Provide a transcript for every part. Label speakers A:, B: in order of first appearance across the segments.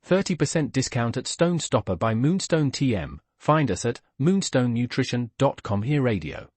A: 30% discount at Stone Stopper by Moonstone TM. Find us at moonstonenutrition.com. Here radio.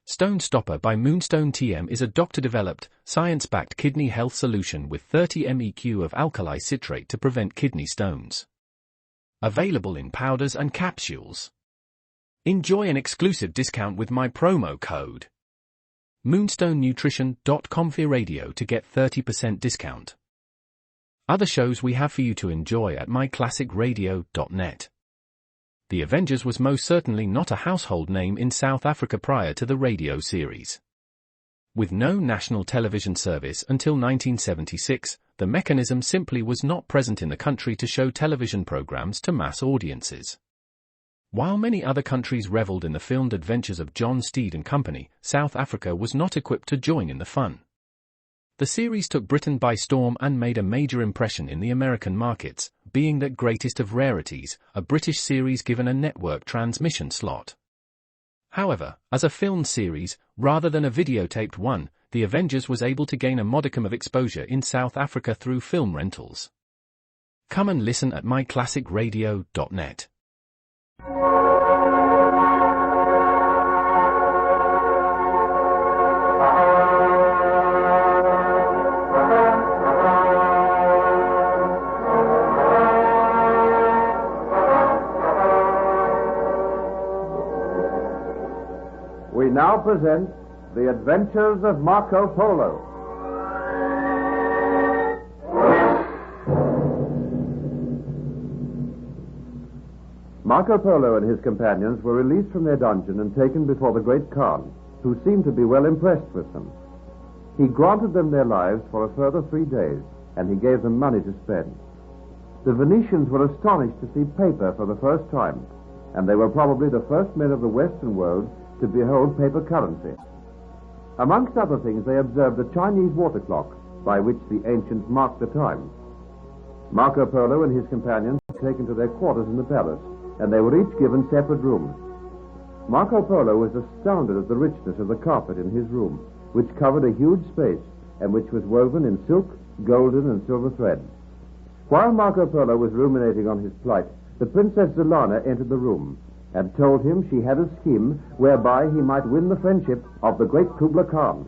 A: Stone Stopper by Moonstone TM is a doctor-developed, science-backed kidney health solution with 30 MEq of alkali citrate to prevent kidney stones. Available in powders and capsules. Enjoy an exclusive discount with my promo code moonstonenutrition.com. Here radio to get 30% discount. Other shows we have for you to enjoy at myclassicradio.net. The Avengers was most certainly not a household name in South Africa prior to the radio series. With no national television service until 1976, the mechanism simply was not present in the country to show television programs to mass audiences. While many other countries reveled in the filmed adventures of John Steed and Company, South Africa was not equipped to join in the fun. The series took Britain by storm and made a major impression in the American markets, being that greatest of rarities, a British series given a network transmission slot. However, as a filmed series, rather than a videotaped one, The Avengers was able to gain a modicum of exposure in South Africa through film rentals. Come and listen at myclassicradio.net.
B: We now present The Adventures of Marco Polo. Marco Polo and his companions were released from their dungeon and taken before the great Khan, who seemed to be well impressed with them. He granted them their lives for a further 3 days, and he gave them money to spend. The Venetians were astonished to see paper for the first time, and they were probably the first men of the Western world to behold paper currency. Amongst other things, they observed the Chinese water clock, by which the ancients marked the time. Marco Polo and his companions were taken to their quarters in the palace, and they were each given separate rooms. Marco Polo was astounded at the richness of the carpet in his room, which covered a huge space, and which was woven in silk, golden, and silver thread. While Marco Polo was ruminating on his plight, the Princess Zelana entered the room, and told him she had a scheme whereby he might win the friendship of the great Kubla Khan.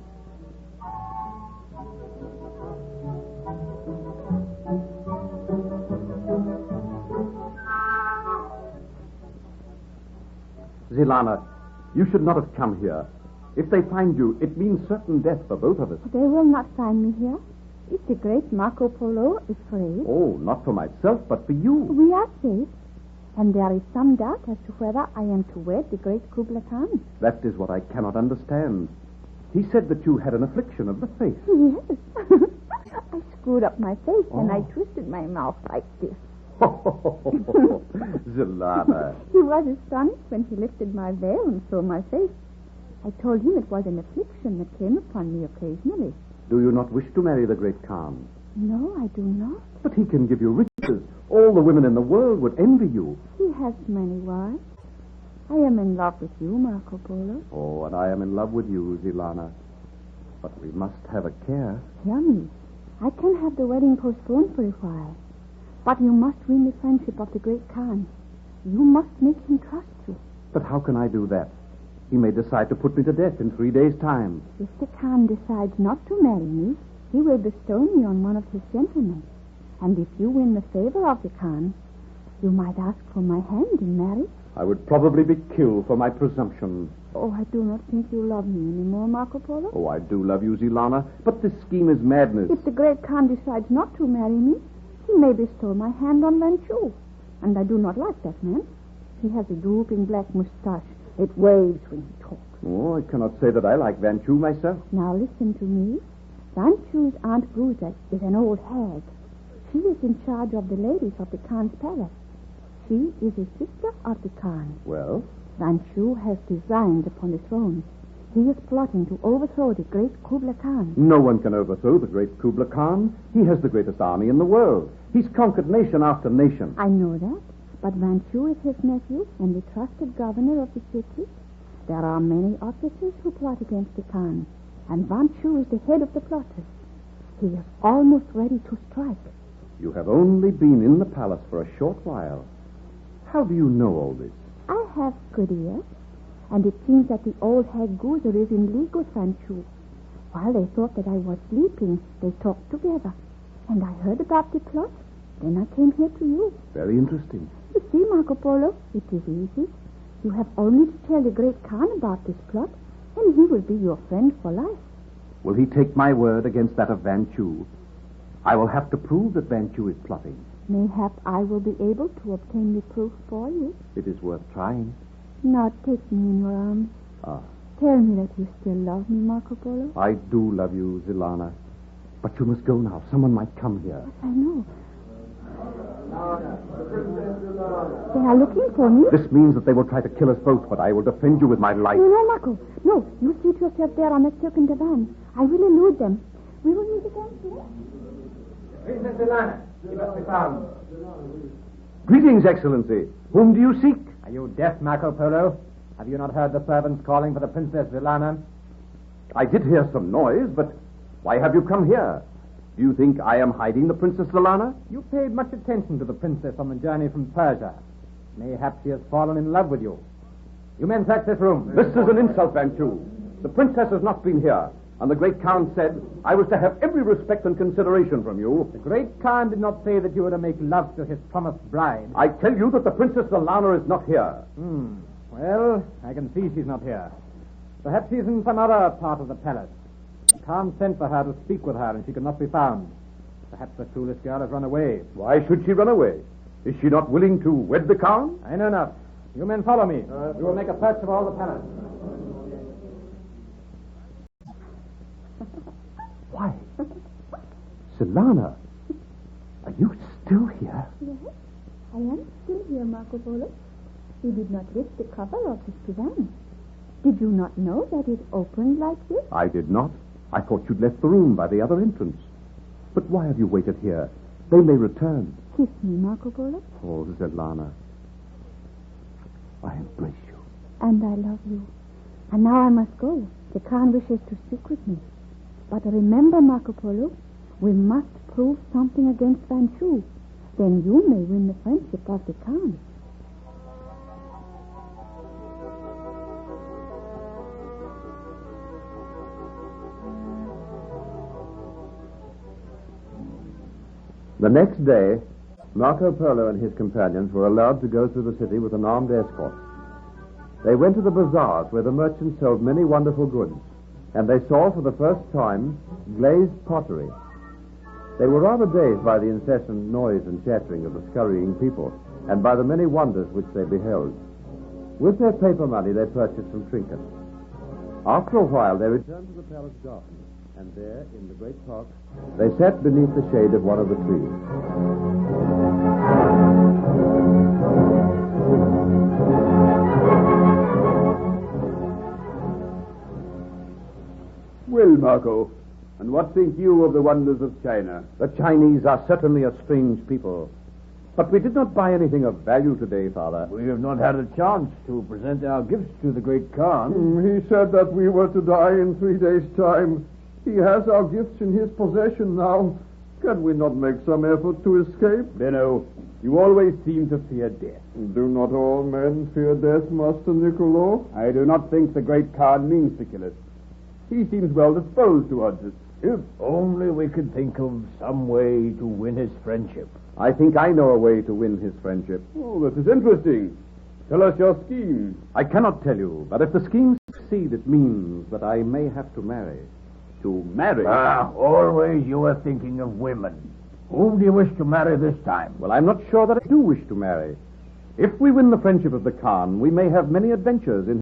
C: Zelana, you should not have come here. If they find you, it means certain death for both of us.
D: They will not find me here. If the great Marco Polo is afraid...
C: Oh, not for myself, but for you.
D: We are safe. And there is some doubt as to whether I am to wed the great Kubla Khan.
C: That is what I cannot understand. He said that you had an affliction of the face.
D: Yes. I screwed up my face and I twisted my mouth like this.
C: Zelana.
D: He was astonished when he lifted my veil and saw my face. I told him it was an affliction that came upon me occasionally.
C: Do you not wish to marry the great Khan?
D: No, I do not.
C: But he can give you riches. All the women in the world would envy you.
D: He has many wives. I am in love with you, Marco Polo.
C: Oh, and I am in love with you, Zelana. But we must have a care.
D: Hear me. I can have the wedding postponed for a while. But you must win the friendship of the great Khan. You must make him trust you.
C: But how can I do that? He may decide to put me to death in 3 days' time.
D: If the Khan decides not to marry me, he will bestow me on one of his gentlemen. And if you win the favor of the Khan, you might ask for my hand in marriage.
C: I would probably be killed for my presumption.
D: Oh, I do not think you love me anymore, Marco Polo.
C: Oh, I do love you, Zelana, but this scheme is madness.
D: If the great Khan decides not to marry me, he may bestow my hand on Vanchu. And I do not like that man. He has a drooping black mustache. It waves when he talks.
C: Oh, I cannot say that I like Vanchu myself.
D: Now listen to me. Vanchu's Aunt Bruza is an old hag. She is in charge of the ladies of the Khan's palace. She is a sister of the Khan.
C: Well?
D: Vanchu has designs upon the throne. He is plotting to overthrow the great Kubla Khan.
C: No one can overthrow the great Kubla Khan. He has the greatest army in the world. He's conquered nation after nation.
D: I know that. But Vanchu is his nephew and the trusted governor of the city. There are many officers who plot against the Khan. And Vanchu is the head of the plotters. He is almost ready to strike.
C: You have only been in the palace for a short while. How do you know all this?
D: I have good ears, and it seems that the old hag Gozer is in league with Fanchu. While they thought that I was sleeping, they talked together, and I heard about the plot. Then I came here to you.
C: Very interesting.
D: You see, Marco Polo, it is easy. You have only to tell the great Khan about this plot, and he will be your friend for life.
C: Will he take my word against that of Vanchu? I will have to prove that Vanchu is plotting.
D: Mayhap I will be able to obtain the proof for you.
C: It is worth trying.
D: Now take me in your arms.
C: Ah.
D: Tell me that you still love me, Marco Polo.
C: I do love you, Zilana. But you must go now. Someone might come here.
D: Yes, I know. They are looking for me.
C: This means that they will try to kill us both, but I will defend you with my life.
D: No, Marco. No, you seat yourself there on the silken divan. I will elude them. We will meet again soon.
E: Princess Zilana, she must be found.
C: Greetings, Excellency. Whom do you seek?
E: Are you deaf, Marco Polo? Have you not heard the servants calling for the Princess Zilana?
C: I did hear some noise, but why have you come here? Do you think I am hiding the Princess Zilana?
E: You paid much attention to the princess on the journey from Persia. Mayhap she has fallen in love with you. You men search this room.
C: This is an insult, Vanchu. The princess has not been here, and the great Khan said I was to have every respect and consideration from you.
E: The great Khan did not say that you were to make love to his promised bride.
C: I tell you that the Princess Zilana is not here.
E: Well, I can see she's not here. Perhaps she's in some other part of the palace. The Khan sent for her to speak with her, and she could not be found. Perhaps the foolish girl has run away.
C: Why should she run away? Is she not willing to wed the Khan?
E: I know not. You men follow me. We will make a search of all the palace.
C: Why? Zilana, are you still here?
D: Yes, I am still here, Marco Polo. You did not lift the cover of this divan. Did you not know that it opened like this?
C: I did not. I thought you'd left the room by the other entrance. But why have you waited here? They may return.
D: Kiss me, Marco Polo.
C: Oh, Zilana, I embrace you.
D: And I love you. And now I must go. The Khan wishes to speak with me. But remember, Marco Polo, we must prove something against Vanchu. Then you may win the friendship of the Khan.
B: The next day, Marco Polo and his companions were allowed to go through the city with an armed escort. They went to the bazaars where the merchants sold many wonderful goods, and they saw for the first time glazed pottery. They were rather dazed by the incessant noise and chattering of the scurrying people, and by the many wonders which they beheld. With their paper money they purchased some trinkets. After a while they returned to the palace garden, and there, in the great park, they sat beneath the shade of one of the trees.
C: Well, Marco, and what think you of the wonders of China? The Chinese are certainly a strange people. But we did not buy anything of value today, Father.
F: We have not had a chance to present our gifts to the great Khan.
G: He said that we were to die in 3 days' time. He has our gifts in his possession now. Can we not make some effort to escape?
C: Benno, you always seem to fear death.
G: Do not all men fear death, Master Niccolo?
C: I do not think the great Khan means to kill us. He seems well disposed towards us.
F: If only we could think of some way to win his friendship.
C: I think I know a way to win his friendship.
G: Oh, that is interesting. Tell us your scheme.
C: I cannot tell you, but if the scheme succeeds, it means that I may have to marry. To marry?
F: Always you are thinking of women. Whom do you wish to marry this time?
C: Well, I'm not sure that I do wish to marry. If we win the friendship of the Khan, we may have many adventures in